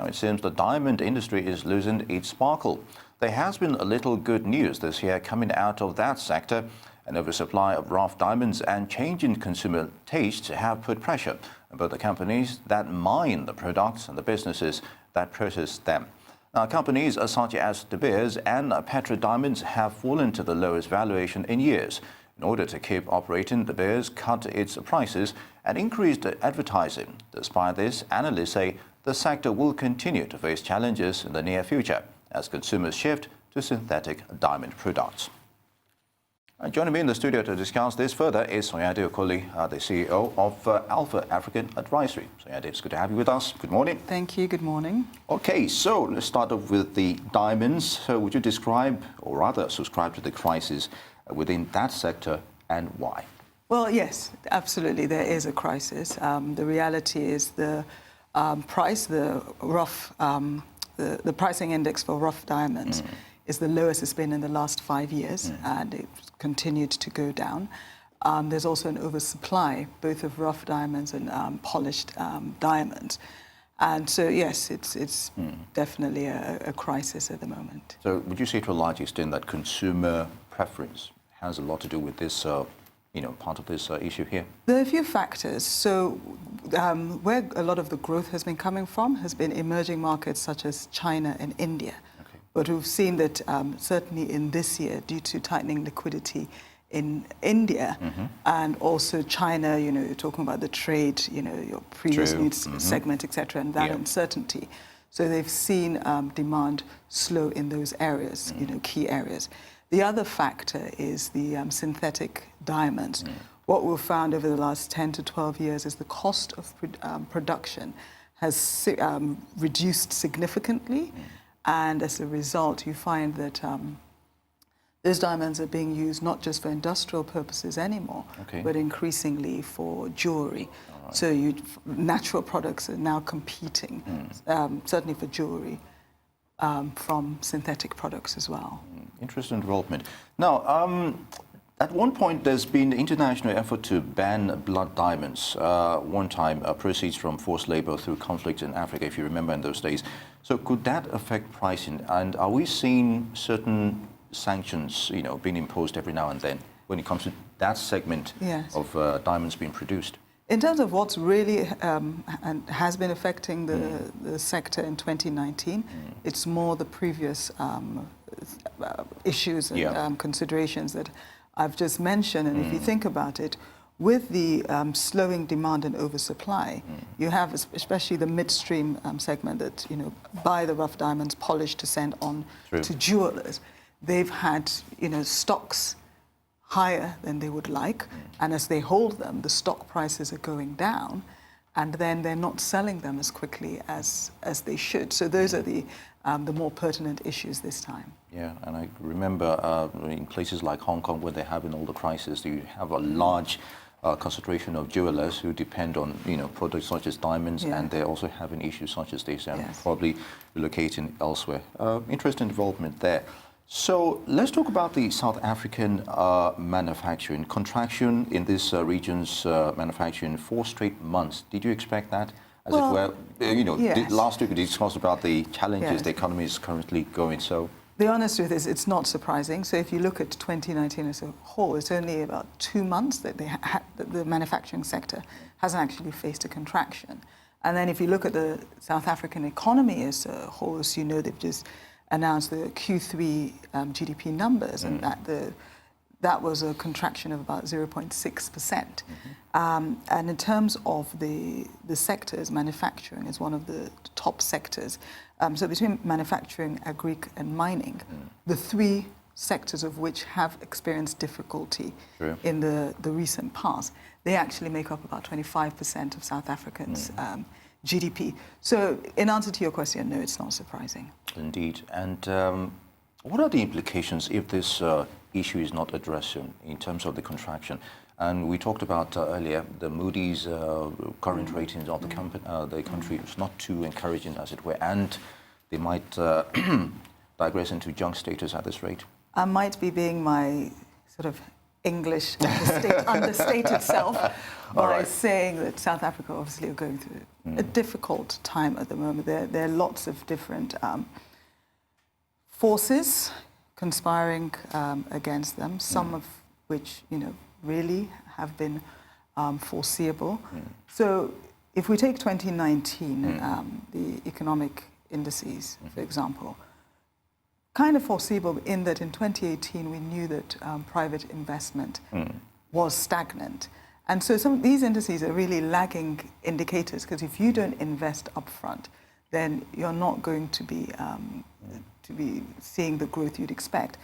it seems the diamond industry is losing its sparkle. There has been a little good news this year coming out of that sector. An oversupply of rough diamonds and changing consumer tastes have put pressure on both the companies that mine the products and the businesses that process them. Now, companies such as De Beers and Petra Diamonds have fallen to the lowest valuation in years. In order to keep operating, De Beers cut its prices and increased advertising. Despite this, analysts say the sector will continue to face challenges in the near future as consumers shift to synthetic diamond products. Joining me in the studio to discuss this further is Sanyade Okoli, the CEO of Alpha African Advisory. Sanyade, it's good to have you with us. Good morning. Thank you. Good morning. Okay, so let's start off with the diamonds. So would you describe, or rather subscribe to the crisis within that sector and why? Well, yes, absolutely. There is a crisis. The reality is the price, the pricing index for rough diamonds is the lowest it's been in the last 5 years, and it's continued to go down. There's also an oversupply, both of rough diamonds and polished diamonds. And so, yes, it's definitely a crisis at the moment. So would you say to a large extent that consumer preference has a lot to do with this, part of this issue here? There are a few factors. So where a lot of the growth has been coming from has been emerging markets such as China and India. Okay. But we've seen that certainly in this year, due to tightening liquidity in India and also China, you're talking about the trade, your previous needs segment, etc., and that uncertainty. So they've seen demand slow in those areas, key areas. The other factor is the synthetic diamonds. What we've found over the last 10 to 12 years is the cost of production has reduced significantly, and as a result, you find that those diamonds are being used not just for industrial purposes anymore, but increasingly for jewelry. Right. So natural products are now competing, certainly for jewelry, from synthetic products as well. Interesting development. Now, at one point, there's been an international effort to ban blood diamonds. One time, proceeds from forced labor through conflict in Africa, if you remember in those days. So could that affect pricing? And are we seeing certain sanctions, being imposed every now and then when it comes to that segment of diamonds being produced? In terms of what's really and has been affecting the sector in 2019, it's more the previous issues and considerations that I've just mentioned. And if you think about it, with the slowing demand and oversupply, you have especially the midstream segment that buy the rough diamonds polished to send on to jewelers. They've had stocks higher than they would like, and as they hold them, the stock prices are going down, and then they're not selling them as quickly as they should. So those are the more pertinent issues this time. Yeah, and I remember in places like Hong Kong, where they're having all the crisis, you have a large concentration of jewelers who depend on products such as diamonds, and they're also having issues such as this, and probably relocating elsewhere. Interesting development there. So let's talk about the South African manufacturing contraction in this region's manufacturing 4 straight months. Did you expect that? As it were, last week we discussed about the challenges the economy is currently going. So the honest truth is, it's not surprising. So if you look at 2019 as a whole, it's only about 2 months that the manufacturing sector hasn't actually faced a contraction. And then if you look at the South African economy as a whole, as you know, they've just announced the Q3 GDP numbers, and that was a contraction of about 0.6%. And in terms of the sectors, manufacturing is one of the top sectors. So between manufacturing, agric, and mining, the 3 sectors of which have experienced difficulty in the recent past, they actually make up about 25% of South Africans' GDP. So in answer to your question, no, it's not surprising. Indeed. And what are the implications if this issue is not addressed in terms of the contraction? And we talked about earlier the Moody's current ratings of the country is not too encouraging, as it were, and they might digress into junk status at this rate. I might be being my sort of English understate itself by saying that South Africa obviously are going through a difficult time at the moment. There are lots of different forces conspiring against them, some of which, really have been foreseeable. So if we take 2019, the economic indices, for example, kind of foreseeable in that in 2018 we knew that private investment was stagnant. And so some of these indices are really lagging indicators, because if you don't invest upfront, then you're not going to be seeing the growth you'd expect.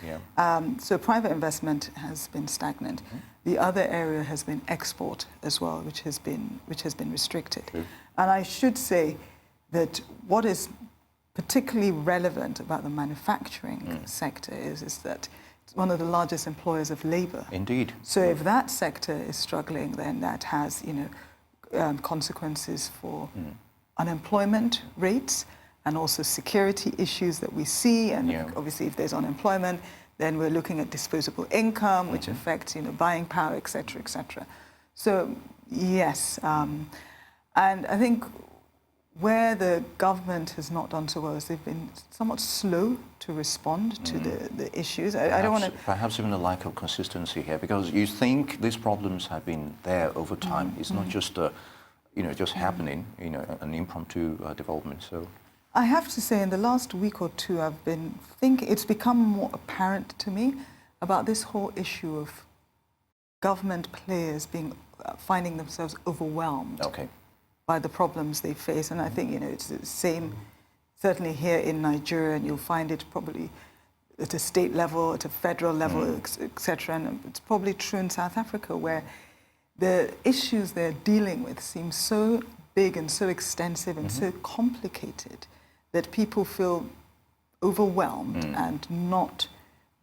So private investment has been stagnant. The other area has been export as well, which has been restricted. And I should say that what is particularly relevant about the manufacturing sector is that it's one of the largest employers of labor. Indeed. So if that sector is struggling, then that has consequences for unemployment rates and also security issues that we see. And obviously if there's unemployment, then we're looking at disposable income, which affects buying power, et cetera, et cetera. So yes, and I think where the government has not done so well is they've been somewhat slow to respond to the issues. I don't want to... Perhaps even a lack of consistency here, because you think these problems have been there over time. It's not just, just happening, an impromptu development. So I have to say, in the last week or two, I've been thinking, it's become more apparent to me about this whole issue of government players finding themselves overwhelmed by the problems they face. And I think, it's the same, certainly here in Nigeria, and you'll find it probably at a state level, at a federal level, et cetera. And it's probably true in South Africa, where the issues they're dealing with seem so big and so extensive and so complicated that people feel overwhelmed and not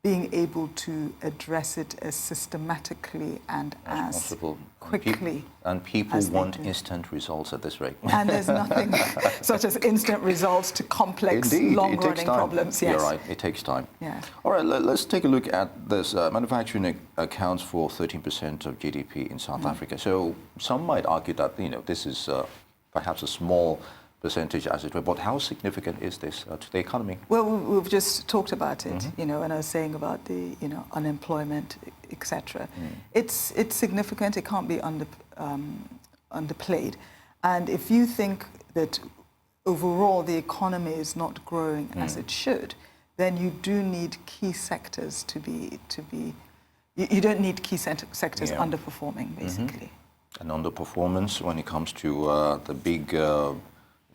being able to address it as systematically and as quickly. And people want instant results at this rate. And there's nothing such as instant results to complex, long-running problems. Yes. You're right, it takes time. Yeah. All right, let's take a look at this. Manufacturing accounts for 13% of GDP in South Africa. So some might argue that, this is perhaps a small percentage, as it were, but how significant is this to the economy? Well, we've just talked about it, and I was saying about the, unemployment, etc. It's significant. It can't be underplayed. And if you think that overall the economy is not growing as it should, then you do need key sectors to be. You don't need key sectors underperforming, basically. And underperformance when it comes to the big.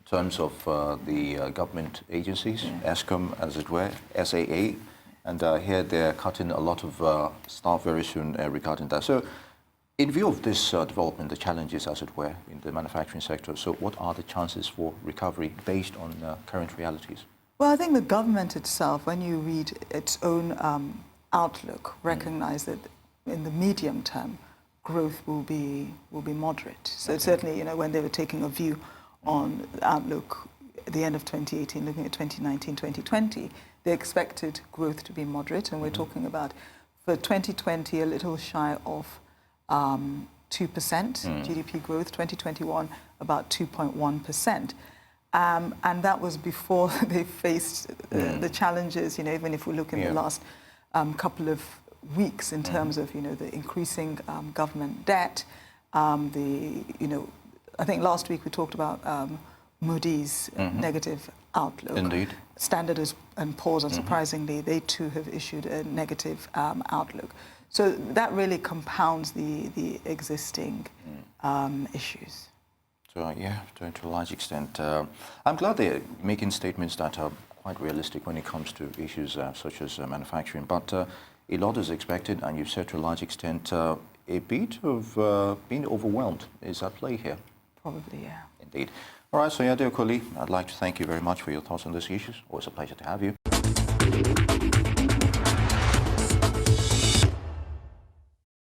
In terms of the government agencies, ESCOM, as it were, SAA, and here they're cutting a lot of staff very soon regarding that. So in view of this development, the challenges, as it were, in the manufacturing sector, so what are the chances for recovery based on current realities? Well, I think the government itself, when you read its own outlook, recognize that in the medium term, growth will be moderate. So certainly, when they were taking a view on the outlook at the end of 2018, looking at 2019, 2020, they expected growth to be moderate, and we're talking about, for 2020, a little shy of 2% GDP growth, 2021, about 2.1%. And that was before they faced the challenges, even if we look in the last couple of weeks in terms of, the increasing government debt, I think last week we talked about Moody's negative outlook. Indeed. Standard and Poor's, unsurprisingly, they too have issued a negative outlook. So that really compounds the existing issues. So to a large extent, I'm glad they're making statements that are quite realistic when it comes to issues such as manufacturing. But a lot is expected, and you've said to a large extent a bit of being overwhelmed is at play here. Probably, yeah. Indeed. All right, Sanyade Okoli, I'd like to thank you very much for your thoughts on these issues. Always a pleasure to have you.